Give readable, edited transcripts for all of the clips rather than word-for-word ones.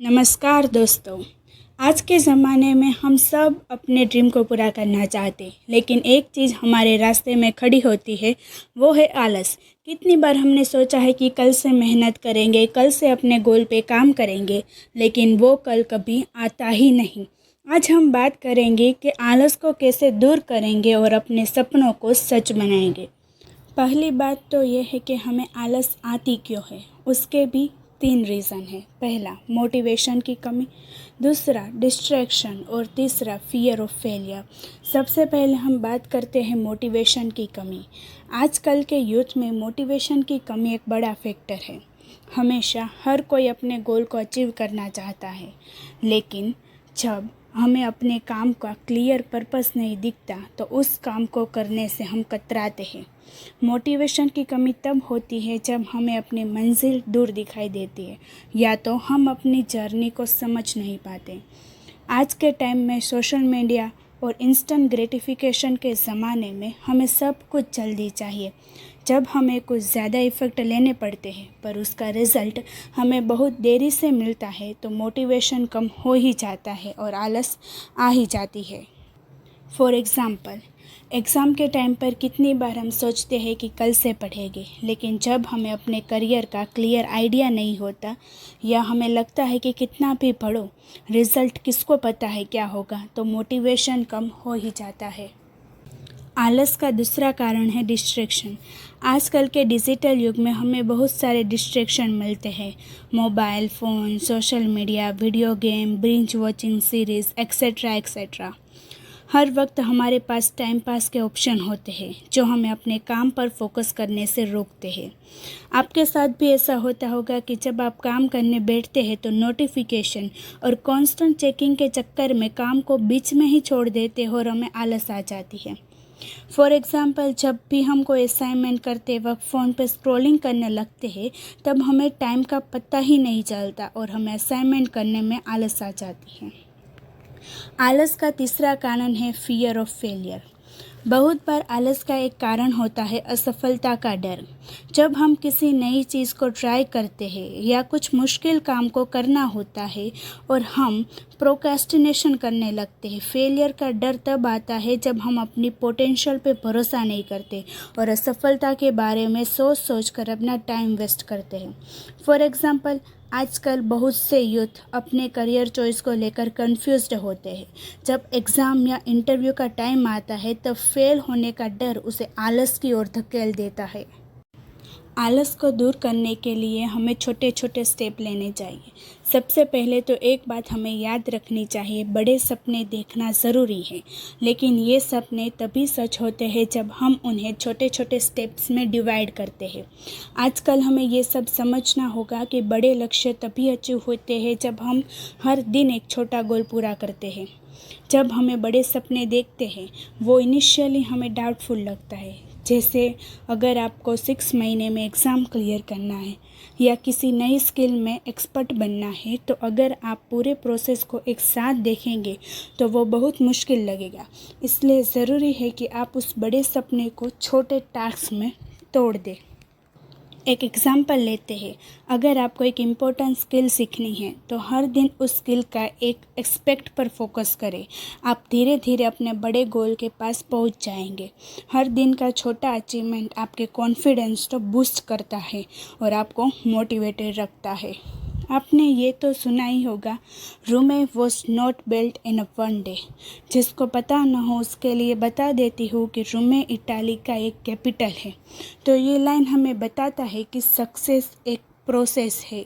नमस्कार दोस्तों। आज के ज़माने में हम सब अपने ड्रीम को पूरा करना चाहते हैं, लेकिन एक चीज़ हमारे रास्ते में खड़ी होती है, वो है आलस। कितनी बार हमने सोचा है कि कल से मेहनत करेंगे, कल से अपने गोल पे काम करेंगे, लेकिन वो कल कभी आता ही नहीं। आज हम बात करेंगे कि आलस को कैसे दूर करेंगे और अपने सपनों को सच बनाएंगे। पहली बात तो ये है कि हमें आलस आती क्यों है। उसके भी 3 रीज़न है। पहला, मोटिवेशन की कमी। दूसरा, डिस्ट्रैक्शन। और तीसरा, फियर ऑफ फेलियर। सबसे पहले हम बात करते हैं मोटिवेशन की कमी। आजकल के यूथ में मोटिवेशन की कमी एक बड़ा फैक्टर है। हमेशा हर कोई अपने गोल को अचीव करना चाहता है, लेकिन जब हमें अपने काम का क्लियर पर्पस नहीं दिखता तो उस काम को करने से हम कतराते हैं। मोटिवेशन की कमी तब होती है जब हमें अपनी मंजिल दूर दिखाई देती है, या तो हम अपनी जर्नी को समझ नहीं पाते। आज के टाइम में सोशल मीडिया और इंस्टेंट ग्रेटिफिकेशन के ज़माने में हमें सब कुछ जल्दी चाहिए। जब हमें कुछ ज़्यादा इफ़ेक्ट लेने पड़ते हैं पर उसका रिज़ल्ट हमें बहुत देरी से मिलता है, तो मोटिवेशन कम हो ही जाता है और आलस आ ही जाती है। फॉर एग्ज़ाम्पल, एग्ज़ाम के टाइम पर कितनी बार हम सोचते हैं कि कल से पढ़ेंगे, लेकिन जब हमें अपने करियर का क्लियर आइडिया नहीं होता या हमें लगता है कि कितना भी पढ़ो, रिज़ल्ट किसको पता है क्या होगा, तो मोटिवेशन कम हो ही जाता है। आलस का दूसरा कारण है डिस्ट्रैक्शन। आजकल के डिजिटल युग में हमें बहुत सारे डिस्ट्रैक्शन मिलते हैं। Mobile phone, social media, video game, binge watching series, etcetera etcetera. हर वक्त हमारे पास टाइम पास के ऑप्शन होते हैं जो हमें अपने काम पर फोकस करने से रोकते हैं। आपके साथ भी ऐसा होता होगा कि जब आप काम करने बैठते हैं तो नोटिफिकेशन और कांस्टेंट चेकिंग के चक्कर में काम को बीच में ही छोड़ देते हैं और हमें आलस आ जाती है। फॉर एग्ज़ाम्पल, जब भी हम कोई असाइनमेंट करते वक्त फ़ोन पर स्क्रॉलिंग करने लगते हैं, तब हमें टाइम का पता ही नहीं चलता और हमें असाइनमेंट करने में आलस आ जाती है। आलस का तीसरा कारण है फियर ऑफ फेलियर। बहुत बार आलस का एक कारण होता है असफलता का डर। जब हम किसी नई चीज़ को ट्राई करते हैं या कुछ मुश्किल काम को करना होता है और हम प्रोक्रेस्टिनेशन करने लगते हैं। फेलियर का डर तब आता है जब हम अपनी पोटेंशियल पे भरोसा नहीं करते और असफलता के बारे में सोच सोच कर अपना टाइम वेस्ट करते हैं। फॉर एग्ज़ाम्पल, आजकल बहुत से यूथ अपने करियर चॉइस को लेकर कंफ्यूज्ड होते हैं। जब एग्ज़ाम या इंटरव्यू का टाइम आता है तब फेल होने का डर उसे आलस की ओर धकेल देता है। आलस को दूर करने के लिए हमें छोटे छोटे स्टेप लेने चाहिए। सबसे पहले तो एक बात हमें याद रखनी चाहिए, बड़े सपने देखना ज़रूरी है, लेकिन ये सपने तभी सच होते हैं जब हम उन्हें छोटे छोटे स्टेप्स में डिवाइड करते हैं। आजकल हमें ये सब समझना होगा कि बड़े लक्ष्य तभी अचीव होते हैं जब हम हर दिन एक छोटा गोल पूरा करते हैं। जब हमें बड़े सपने देखते हैं, वो इनिशियली हमें डाउटफुल लगता है। जैसे अगर आपको 6 महीने में एग्ज़ाम क्लियर करना है या किसी नई स्किल में एक्सपर्ट बनना है, तो अगर आप पूरे प्रोसेस को एक साथ देखेंगे तो वो बहुत मुश्किल लगेगा। इसलिए ज़रूरी है कि आप उस बड़े सपने को छोटे टास्क में तोड़ दें। एक एग्ज़ाम्पल लेते हैं। अगर आपको एक इम्पोर्टेंट स्किल सीखनी है तो हर दिन उस स्किल का एक एस्पेक्ट पर फोकस करें। आप धीरे धीरे अपने बड़े गोल के पास पहुंच जाएंगे। हर दिन का छोटा अचीवमेंट आपके कॉन्फिडेंस को बूस्ट करता है और आपको मोटिवेटेड रखता है। आपने ये तो सुना ही होगा, Rome was not built in a one day. जिसको पता न हो उसके लिए बता देती हूँ कि रोम इटाली का एक कैपिटल है। तो ये लाइन हमें बताता है कि सक्सेस एक प्रोसेस है।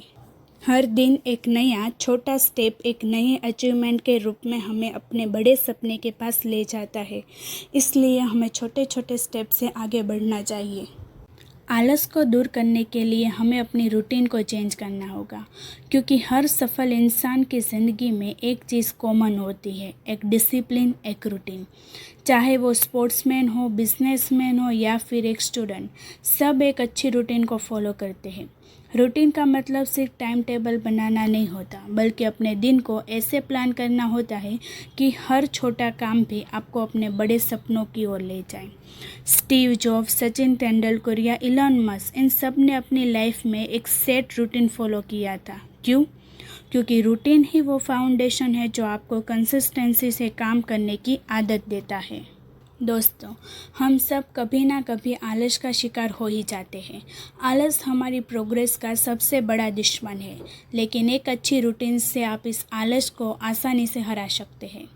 हर दिन एक नया छोटा स्टेप एक नए अचीवमेंट के रूप में हमें अपने बड़े सपने के पास ले जाता है। इसलिए हमें छोटे छोटे स्टेप से आगे बढ़ना चाहिए। आलस को दूर करने के लिए हमें अपनी रूटीन को चेंज करना होगा, क्योंकि हर सफल इंसान की ज़िंदगी में एक चीज़ कॉमन होती है, एक डिसिप्लिन, एक रूटीन। चाहे वो स्पोर्ट्समैन हो, बिजनेसमैन हो या फिर एक स्टूडेंट, सब एक अच्छी रूटीन को फॉलो करते हैं। रूटीन का मतलब सिर्फ टाइम टेबल बनाना नहीं होता, बल्कि अपने दिन को ऐसे प्लान करना होता है कि हर छोटा काम भी आपको अपने बड़े सपनों की ओर ले जाए। स्टीव जॉब्स, सचिन तेंदुलकर या इलॉन मस्क, इन सब ने अपनी लाइफ में एक सेट रूटीन फॉलो किया था। क्यों? क्योंकि रूटीन ही वो फाउंडेशन है जो आपको कंसिस्टेंसी से काम करने की आदत देता है। दोस्तों, हम सब कभी ना कभी आलस का शिकार हो ही जाते हैं। आलस हमारी प्रोग्रेस का सबसे बड़ा दुश्मन है, लेकिन एक अच्छी रूटीन से आप इस आलस को आसानी से हरा सकते हैं।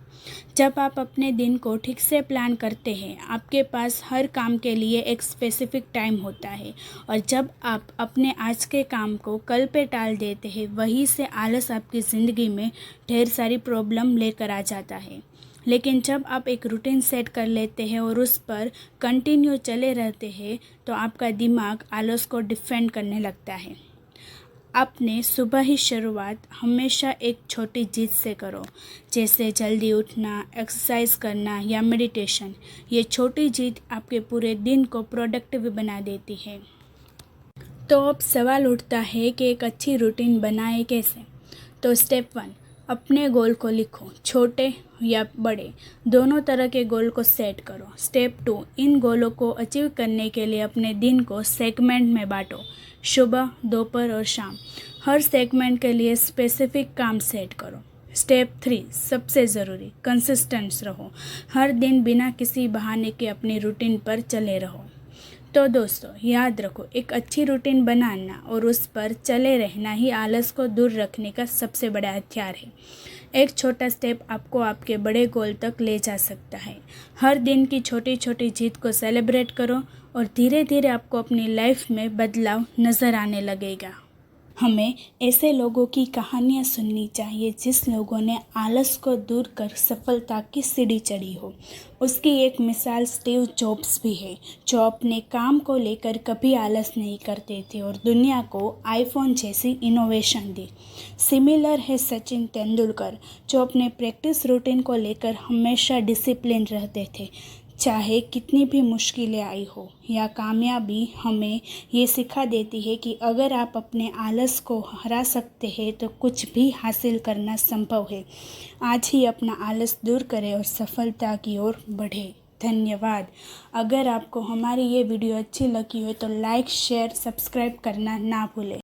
जब आप अपने दिन को ठीक से प्लान करते हैं, आपके पास हर काम के लिए एक स्पेसिफिक टाइम होता है, और जब आप अपने आज के काम को कल पे टाल देते हैं, वहीं से आलस आपकी ज़िंदगी में ढेर सारी प्रॉब्लम लेकर आ जाता है। लेकिन जब आप एक रूटीन सेट कर लेते हैं और उस पर कंटिन्यू चले रहते हैं, तो आपका दिमाग आलस को डिफेंड करने लगता है। आपने सुबह ही शुरुआत हमेशा एक छोटी जीत से करो, जैसे जल्दी उठना, एक्सरसाइज करना या मेडिटेशन। ये छोटी जीत आपके पूरे दिन को प्रोडक्टिव बना देती है। तो अब सवाल उठता है कि एक अच्छी रूटीन बनाए कैसे। तो स्टेप 1, अपने गोल को लिखो, छोटे या बड़े, दोनों तरह के गोल को सेट करो। स्टेप 2, इन गोलों को अचीव करने के लिए अपने दिन को सेगमेंट में बांटो, सुबह, दोपहर और शाम। हर सेगमेंट के लिए स्पेसिफिक काम सेट करो। स्टेप 3, सबसे ज़रूरी, कंसिस्टेंट रहो। हर दिन बिना किसी बहाने के अपनी रूटीन पर चले रहो। तो दोस्तों, याद रखो, एक अच्छी रूटीन बनाना और उस पर चले रहना ही आलस को दूर रखने का सबसे बड़ा हथियार है। एक छोटा स्टेप आपको आपके बड़े गोल तक ले जा सकता है। हर दिन की छोटी छोटी जीत को सेलिब्रेट करो और धीरे धीरे आपको अपनी लाइफ में बदलाव नज़र आने लगेगा। हमें ऐसे लोगों की कहानियाँ सुननी चाहिए जिस लोगों ने आलस को दूर कर सफलता की सीढ़ी चढ़ी हो। उसकी एक मिसाल स्टीव जॉब्स भी है, जो अपने काम को लेकर कभी आलस नहीं करते थे और दुनिया को आईफोन जैसी इनोवेशन दी। सिमिलर है सचिन तेंदुलकर, जो अपने प्रैक्टिस रूटीन को लेकर हमेशा डिसिप्लिन रहते थे, चाहे कितनी भी मुश्किलें आई हो। या कामयाबी हमें ये सिखा देती है कि अगर आप अपने आलस को हरा सकते हैं तो कुछ भी हासिल करना संभव है। आज ही अपना आलस दूर करें और सफलता की ओर बढ़ें। धन्यवाद। अगर आपको हमारी ये वीडियो अच्छी लगी हो तो लाइक, शेयर, सब्सक्राइब करना ना भूलें।